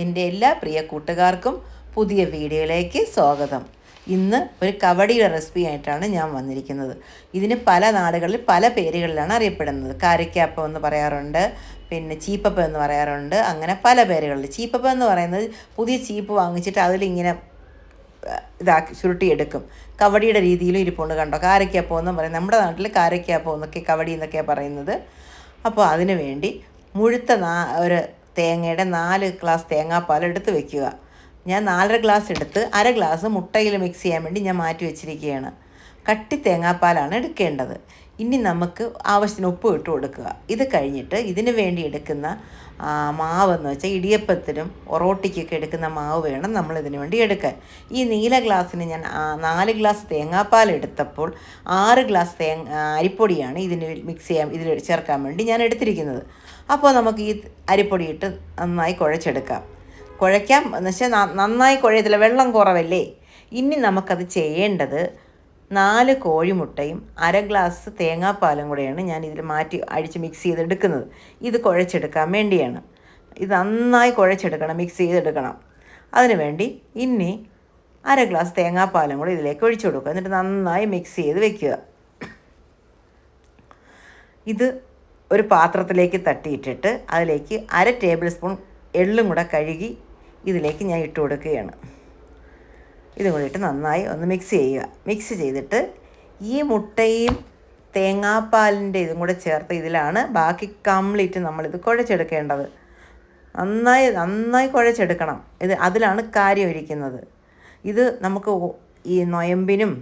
എൻ്റെ എല്ലാ പ്രിയ കൂട്ടുകാർക്കും പുതിയ വീഡിയോയിലേക്ക് സ്വാഗതം. ഇന്ന് ഒരു കവടിയുടെ റെസിപ്പി ആയിട്ടാണ് ഞാൻ വന്നിരിക്കുന്നത്. ഇതിന് പല നാടുകളിൽ പല പേരുകളിലാണ് അറിയപ്പെടുന്നത്. കാരയ്ക്കാപ്പം എന്ന് പറയാറുണ്ട്, പിന്നെ ചീപ്പപ്പം എന്ന് പറയാറുണ്ട്, അങ്ങനെ പല പേരുകളിൽ. ചീപ്പപ്പം എന്ന് പറയുന്നത് പുതിയ ചീപ്പ് വാങ്ങിച്ചിട്ട് അതിലിങ്ങനെ ചുരുട്ടിയെടുക്കും. കവടിയുടെ രീതിയിലും ഇരിപ്പുണ്ട്, കണ്ടോ. കാരയ്ക്കാപ്പം എന്നും പറയും, നമ്മുടെ നാട്ടിൽ കാരയ്ക്കാപ്പം എന്നൊക്കെ കവടി എന്നൊക്കെയാണ് പറയുന്നത്. അപ്പോൾ അതിനു വേണ്ടി മുഴുത്ത ഒരു തേങ്ങയുടെ 4 ഗ്ലാസ് തേങ്ങാപ്പാൽ എടുത്ത് വെക്കുക. ഞാൻ 4.5 ഗ്ലാസ് എടുത്ത് 1/2 ഗ്ലാസ് മുട്ടയിൽ മിക്സ് ചെയ്യാൻ വേണ്ടി ഞാൻ മാറ്റി വെച്ചിരിക്കുകയാണ്. കട്ടി തേങ്ങാപ്പാലാണ് എടുക്കേണ്ടത്. ഇനി നമുക്ക് ആവശ്യത്തിന് ഉപ്പ് ഇട്ട് കൊടുക്കുക. ഇത് കഴിഞ്ഞിട്ട് ഇതിന് വേണ്ടി എടുക്കുന്ന മാവെന്ന് വെച്ചാൽ ഇടിയപ്പത്തിനും ഒറോട്ടിക്കൊക്കെ എടുക്കുന്ന മാവ് വേണം നമ്മളിതിന് വേണ്ടി എടുക്കാൻ. ഈ നീല ഗ്ലാസ്സിന് ഞാൻ 4 ഗ്ലാസ് തേങ്ങാപ്പാൽ എടുത്തപ്പോൾ 6 ഗ്ലാസ് അരിപ്പൊടിയാണ് ഇതിന് മിക്സ് ചെയ്യാൻ ഇതിൽ ചേർക്കാൻ വേണ്ടി ഞാൻ എടുത്തിരിക്കുന്നത്. അപ്പോൾ നമുക്ക് ഈ അരിപ്പൊടി ഇട്ട് നന്നായി കുഴച്ചെടുക്കാം. കുഴയ്ക്കാം എന്ന് വെച്ചാൽ നന്നായി കുഴയത്തില്ല, വെള്ളം കുറവല്ലേ. ഇനി നമുക്കത് ചെയ്യേണ്ടത് 4 കോഴിമുട്ടയും 1/2 ഗ്ലാസ് തേങ്ങാപ്പാലും കൂടെയാണ് ഞാൻ ഇതിൽ അടിച്ച് മിക്സ് ചെയ്തെടുക്കുന്നത്. ഇത് കുഴച്ചെടുക്കാൻ വേണ്ടിയാണ്. ഇത് നന്നായി കുഴച്ചെടുക്കണം, മിക്സ് ചെയ്തെടുക്കണം. അതിന് വേണ്ടി ഇനി 1/2 ഗ്ലാസ് തേങ്ങാപ്പാലും കൂടെ ഇതിലേക്ക് ഒഴിച്ചു കൊടുക്കുക. എന്നിട്ട് നന്നായി മിക്സ് ചെയ്ത് വെക്കുക. ഇത് ഒരു പാത്രത്തിലേക്ക് തട്ടിയിട്ടിട്ട് അതിലേക്ക് 1/2 ടേബിൾ സ്പൂൺ എള്ളും കൂടെ കഴുകി ഇതിലേക്ക് ഞാൻ ഇട്ട് കൊടുക്കുകയാണ്. ഇതും കൂടി ഇട്ട് നന്നായി ഒന്ന് മിക്സ് ചെയ്യുക. മിക്സ് ചെയ്തിട്ട് ഈ മുട്ടയും തേങ്ങാപ്പാലിൻ്റെ ഇതും കൂടെ ചേർത്ത് ഇതിലാണ് ബാക്കി കംപ്ലീറ്റ് നമ്മളിത് കുഴച്ചെടുക്കേണ്ടത്. നന്നായി കുഴച്ചെടുക്കണം. അതിലാണ് കാര്യം ഇരിക്കുന്നത്. ഇത് നമുക്ക് ഈ നൊയമ്പിനും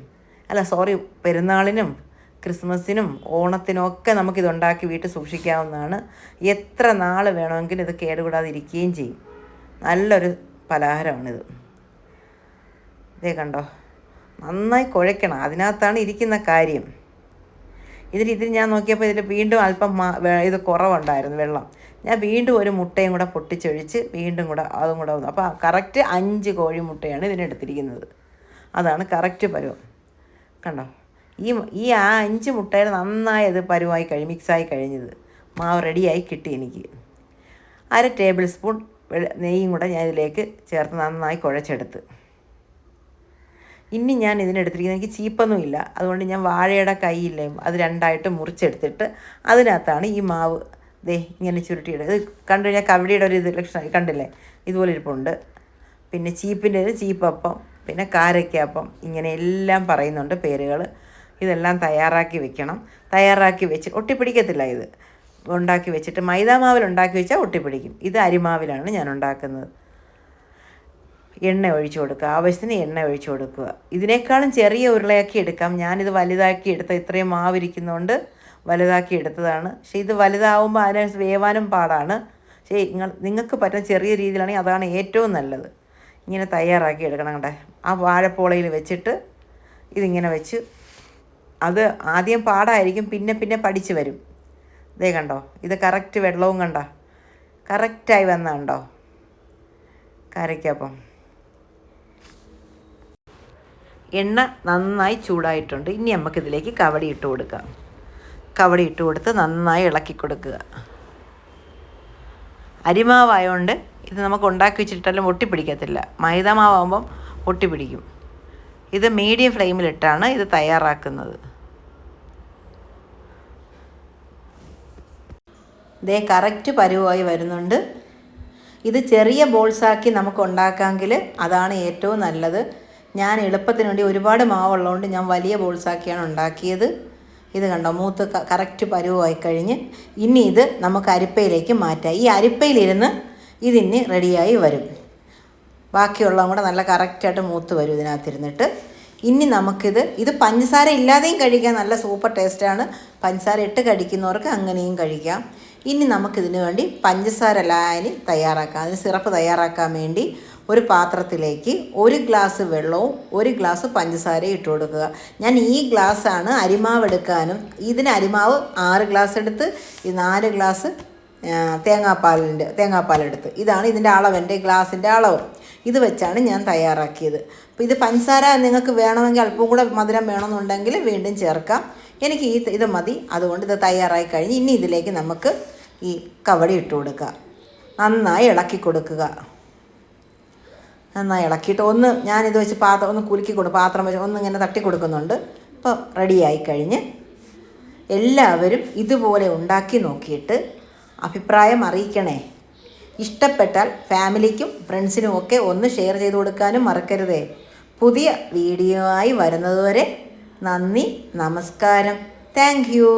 പെരുന്നാളിനും ക്രിസ്മസിനും ഓണത്തിനൊക്കെ നമുക്കിതുണ്ടാക്കി വീട്ടിൽ സൂക്ഷിക്കാവുന്നതാണ്. എത്ര നാൾ വേണമെങ്കിലും ഇത് കേടുകൂടാതിരിക്കുകയും ചെയ്യും. നല്ലൊരു പലഹാരമാണിത്. ഇതേ കണ്ടോ, നന്നായി കുഴയ്ക്കണം. അതിനകത്താണ് ഇരിക്കുന്ന കാര്യം. ഇതിൽ ഞാൻ നോക്കിയപ്പോൾ ഇതിൽ വീണ്ടും അല്പം ഇത് കുറവുണ്ടായിരുന്നു, വെള്ളം. ഞാൻ വീണ്ടും ഒരു മുട്ടയും കൂടെ പൊട്ടിച്ചൊഴിച്ച് വീണ്ടും കൂടെ അതും കൂടെ വന്നു. അപ്പോൾ കറക്റ്റ് 5 കോഴിമുട്ടയാണ് ഇതിനെടുത്തിരിക്കുന്നത്. അതാണ് കറക്റ്റ് പരുവം. കണ്ടോ, ഈ 5 മുട്ടയിൽ നന്നായി അത് പരുവായി മിക്സായി കഴിഞ്ഞത്. മാവ് റെഡിയായി കിട്ടി എനിക്ക്. 1/2 ടേബിൾ സ്പൂൺ നെയ്യും കൂടെ ഞാൻ ഇതിലേക്ക് ചേർത്ത് നന്നായി കുഴച്ചെടുത്ത്. ഇനി ഞാൻ ഇതിനെടുത്തിരിക്കുന്നത്, എനിക്ക് ചീപ്പൊന്നുമില്ല, അതുകൊണ്ട് ഞാൻ വാഴയുടെ കൈയില്ലേ അത് 2ആയിട്ട് മുറിച്ചെടുത്തിട്ട് അതിനകത്താണ് ഈ മാവ് ഇങ്ങനെ ചുരുട്ടിയിടുക. ഇത് കണ്ടു കഴിഞ്ഞാൽ കവടിയുടെ ഒരു ലക്ഷണം കണ്ടില്ലേ, ഇതുപോലെ ഇരിപ്പുണ്ട്. പിന്നെ ചീപ്പിൻ്റെ ചീപ്പപ്പം, പിന്നെ കാരയ്ക്കാപ്പം, ഇങ്ങനെ എല്ലാം പറയുന്നുണ്ട് പേരുകൾ. ഇതെല്ലാം തയ്യാറാക്കി വെക്കണം. തയ്യാറാക്കി വെച്ച് ഒട്ടിപ്പിടിക്കത്തില്ല. ഇത് ഉണ്ടാക്കി വെച്ചിട്ട് മൈദാമാവിൽ ഉണ്ടാക്കി വെച്ചാൽ ഒട്ടിപ്പിടിക്കും. ഇത് അരിമാവിലാണ് ഞാൻ ഉണ്ടാക്കുന്നത്. എണ്ണ ഒഴിച്ചു കൊടുക്കുക, ആവശ്യത്തിന് എണ്ണ ഒഴിച്ചു കൊടുക്കുക. ഇതിനേക്കാളും ചെറിയ ഉരുളയാക്കി എടുക്കാം. ഞാനിത് വലുതാക്കി എടുത്ത ഇത്രയും മാവിരിക്കുന്നതുകൊണ്ട് വലുതാക്കി എടുത്തതാണ്. പക്ഷേ ഇത് വലുതാവുമ്പോൾ അതിനെ വേവാനും പാടാണ്. പക്ഷേ നിങ്ങൾക്ക് പറ്റുന്ന ചെറിയ രീതിയിലാണെങ്കിൽ അതാണ് ഏറ്റവും നല്ലത്. ഇങ്ങനെ തയ്യാറാക്കി എടുക്കണം. കണ്ടേ, ആ വാഴപ്പോളയിൽ വെച്ചിട്ട് ഇതിങ്ങനെ വെച്ച്, അത് ആദ്യം പാടായിരിക്കും, പിന്നെ പഠിച്ച് വരും. ഇതേ കണ്ടോ, ഇത് കറക്റ്റ് വെള്ളവും കണ്ടോ, കറക്റ്റായി വന്നുണ്ടോ കാരയ്ക്കാപ്പം. എണ്ണ നന്നായി ചൂടായിട്ടുണ്ട്. ഇനി നമുക്കിതിലേക്ക് കവടി ഇട്ട് കൊടുക്കാം. കവടി ഇട്ട് കൊടുത്ത് നന്നായി ഇളക്കി കൊടുക്കുക. അരിമാവായതുകൊണ്ട് ഇത് നമുക്ക് ഉണ്ടാക്കി വെച്ചിട്ടാലും ഒട്ടിപ്പിടിക്കത്തില്ല. മൈദാമാവുമ്പം ഒട്ടിപ്പിടിക്കും. ഇത് മീഡിയം ഫ്ലെയിമിലിട്ടാണ് ഇത് തയ്യാറാക്കുന്നത്. ഇതേ കറക്റ്റ് പരുവായി വരുന്നുണ്ട്. ഇത് ചെറിയ ബോൾസാക്കി നമുക്ക് ഉണ്ടാക്കാമെങ്കിൽ അതാണ് ഏറ്റവും നല്ലത്. ഞാൻ എളുപ്പത്തിന് വേണ്ടി ഒരുപാട് മാവുള്ളതുകൊണ്ട് ഞാൻ വലിയ ബോൾസാക്കിയാണ് ഉണ്ടാക്കിയത്. ഇത് കണ്ടോ, മൂത്ത് കറക്റ്റ് പരുവായി കഴിഞ്ഞ് ഇനി ഇത് നമുക്ക് അരിപ്പയിലേക്ക് മാറ്റാം. ഈ അരിപ്പയിലിരുന്ന് ഇതിന് റെഡിയായി വരും. ബാക്കിയുള്ളതും കൂടെ നല്ല കറക്റ്റായിട്ട് മൂത്ത് വരും ഇതിനകത്തിരുന്നിട്ട്. ഇനി ഇത് പഞ്ചസാര ഇല്ലാതെയും കഴിക്കാം, നല്ല സൂപ്പർ ടേസ്റ്റാണ്. പഞ്ചസാര ഇട്ട് കഴിക്കുന്നവർക്ക് അങ്ങനെയും കഴിക്കാം. ഇനി നമുക്കിതിന് വേണ്ടി പഞ്ചസാര ലായനി തയ്യാറാക്കാം. അതിന് സിറപ്പ് തയ്യാറാക്കാൻ വേണ്ടി ഒരു പാത്രത്തിലേക്ക് 1 ഗ്ലാസ് വെള്ളവും 1 ഗ്ലാസ് പഞ്ചസാരയും ഇട്ട് കൊടുക്കുക. ഞാൻ ഈ ഗ്ലാസ്സാണ് അരിമാവ് എടുക്കാനും. ഇതിന് അരിമാവ് 6 ഗ്ലാസ് എടുത്ത് ഈ 4 ഗ്ലാസ് തേങ്ങാപ്പാലെടുത്ത്, ഇതാണ് ഇതിൻ്റെ അളവ്, എൻ്റെ ഗ്ലാസിൻ്റെ അളവ്. ഇത് വെച്ചാണ് ഞാൻ തയ്യാറാക്കിയത്. അപ്പോൾ ഇത് പഞ്ചസാര നിങ്ങൾക്ക് വേണമെങ്കിൽ അല്പം കൂടെ മധുരം വേണമെന്നുണ്ടെങ്കിൽ വീണ്ടും ചേർക്കാം. എനിക്ക് ഇത് മതി. അതുകൊണ്ട് ഇത് തയ്യാറായി കഴിഞ്ഞ് ഇനി ഇതിലേക്ക് നമുക്ക് ഈ കവടി ഇട്ട് കൊടുക്കുക. നന്നായി ഇളക്കി കൊടുക്കുക. നന്നായി ഇളക്കിയിട്ട് ഒന്ന് ഞാനിത് വെച്ച് പാത്രം ഒന്ന് കുലുക്കി പാത്രം വെച്ച് ഒന്ന് ഇങ്ങനെ തട്ടി കൊടുക്കുന്നുണ്ട്. ഇപ്പോൾ റെഡിയായി കഴിഞ്ഞ് എല്ലാവരും ഇതുപോലെ ഉണ്ടാക്കി നോക്കിയിട്ട് അഭിപ്രായം അറിയിക്കണേ. ഇഷ്ടപ്പെട്ടാൽ ഫാമിലിക്കും ഫ്രണ്ട്സിനും ഒക്കെ ഒന്ന് ഷെയർ ചെയ്ത് കൊടുക്കാനും മറക്കരുതേ. പുതിയ വീഡിയോ ആയി വരുന്നതുവരെ നന്ദി, നമസ്കാരം. Thank you.